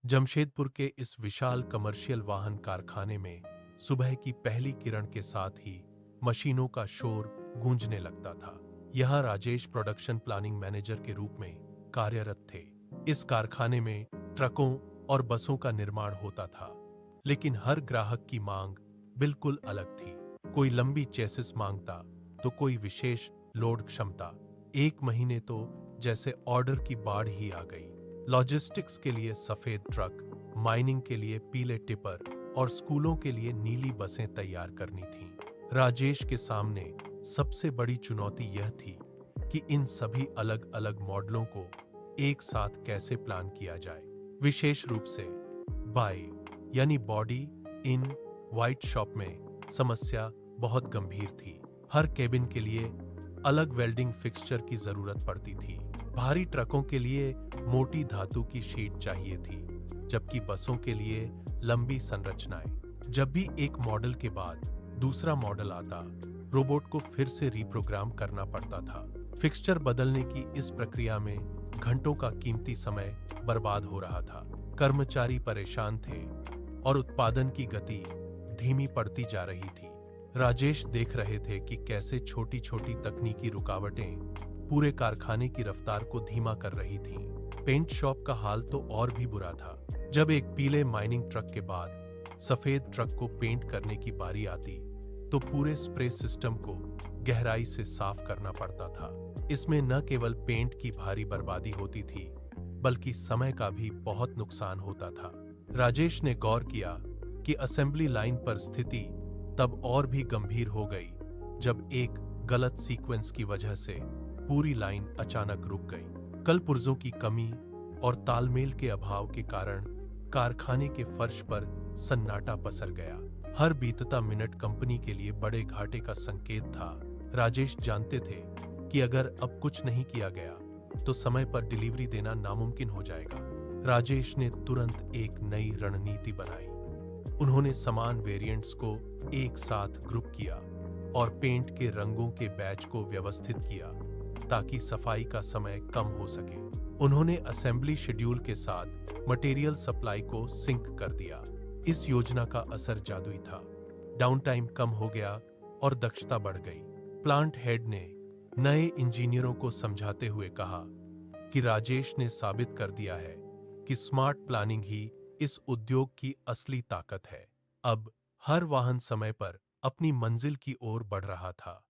जमशेदपुर के इस विशाल कमर्शियल वाहन कारखाने में सुबह की पहली किरण के साथ ही मशीनों का शोर गूंजने लगता था। यहाँ राजेश प्रोडक्शन प्लानिंग मैनेजर के रूप में कार्यरत थे। इस कारखाने में ट्रकों और बसों का निर्माण होता था, लेकिन हर ग्राहक की मांग बिल्कुल अलग थी। कोई लंबी चेसिस मांगता तो कोई विशेष लोड क्षमता। एक महीने तो जैसे ऑर्डर की बाढ़ ही आ गई। लॉजिस्टिक्स के लिए सफेद ट्रक, माइनिंग के लिए पीले टिपर और स्कूलों के लिए नीली बसें तैयार करनी थीं। राजेश के सामने सबसे बड़ी चुनौती यह थी कि इन सभी अलग अलग मॉडलों को एक साथ कैसे प्लान किया जाए। विशेष रूप से बाय यानी बॉडी इन वाइट शॉप में समस्या बहुत गंभीर थी। हर केबिन के लिए अलग वेल्डिंग फिक्सचर की जरूरत पड़ती थी। भारी ट्रकों के लिए मोटी धातु की शीट चाहिए थी, जबकि बसों के लिए लंबी संरचनाएं। जब भी एक मॉडल के बाद दूसरा मॉडल आता, रोबोट को फिर से रिप्रोग्राम करना पड़ता था। फिक्सचर बदलने की इस प्रक्रिया में घंटों का कीमती समय बर्बाद हो रहा था। कर्मचारी परेशान थे और उत्पादन की गति धीमी पड़ती जा रही थी। राजेश देख रहे थे कि कैसे छोटी छोटी तकनीकी रुकावटें पूरे कारखाने की रफ्तार को धीमा कर रही थीं। पेंट शॉप का हाल तो और भी बुरा था। जब एक पीले माइनिंग ट्रक के बाद सफेद ट्रक को पेंट करने की बारी आती, तो पूरे स्प्रे सिस्टम को गहराई से साफ करना पड़ता था। इसमें न केवल पेंट की भारी बर्बादी होती थी, बल्कि समय का भी बहुत नुकसान होता था। राजेश ने गौर किया कि असेंबली लाइन पर स्थिति तब और भी गंभीर हो गई, जब एक गलत सीक्वेंस की वजह से पूरी लाइन अचानक रुक गई। कल पुर्जों की कमी और तालमेल के अभाव के कारण कारखाने के फर्श पर सन्नाटा पसर गया। हर बीतता मिनट कंपनी के लिए बड़े घाटे का संकेत था। राजेश जानते थे कि अगर अब कुछ नहीं किया गया तो समय पर डिलीवरी देना नामुमकिन हो जाएगा। राजेश ने तुरंत एक नई रणनीति बनाई। उन्होंने समान वेरिएंट्स को एक साथ ग्रुप किया और पेंट के रंगों के बैच को व्यवस्थित किया, ताकि सफाई का समय कम हो सके। उन्होंने असेंबली शेड्यूल के साथ मटेरियल सप्लाई को सिंक कर दिया। इस योजना का असर जादुई था। डाउन टाइम कम हो गया और दक्षता बढ़ गई। प्लांट हेड ने नए इंजीनियरों को समझाते हुए कहा कि राजेश ने साबित कर दिया है कि स्मार्ट प्लानिंग ही इस उद्योग की असली ताकत है। अब हर वाहन समय पर अपनी मंजिल की ओर बढ़ रहा था।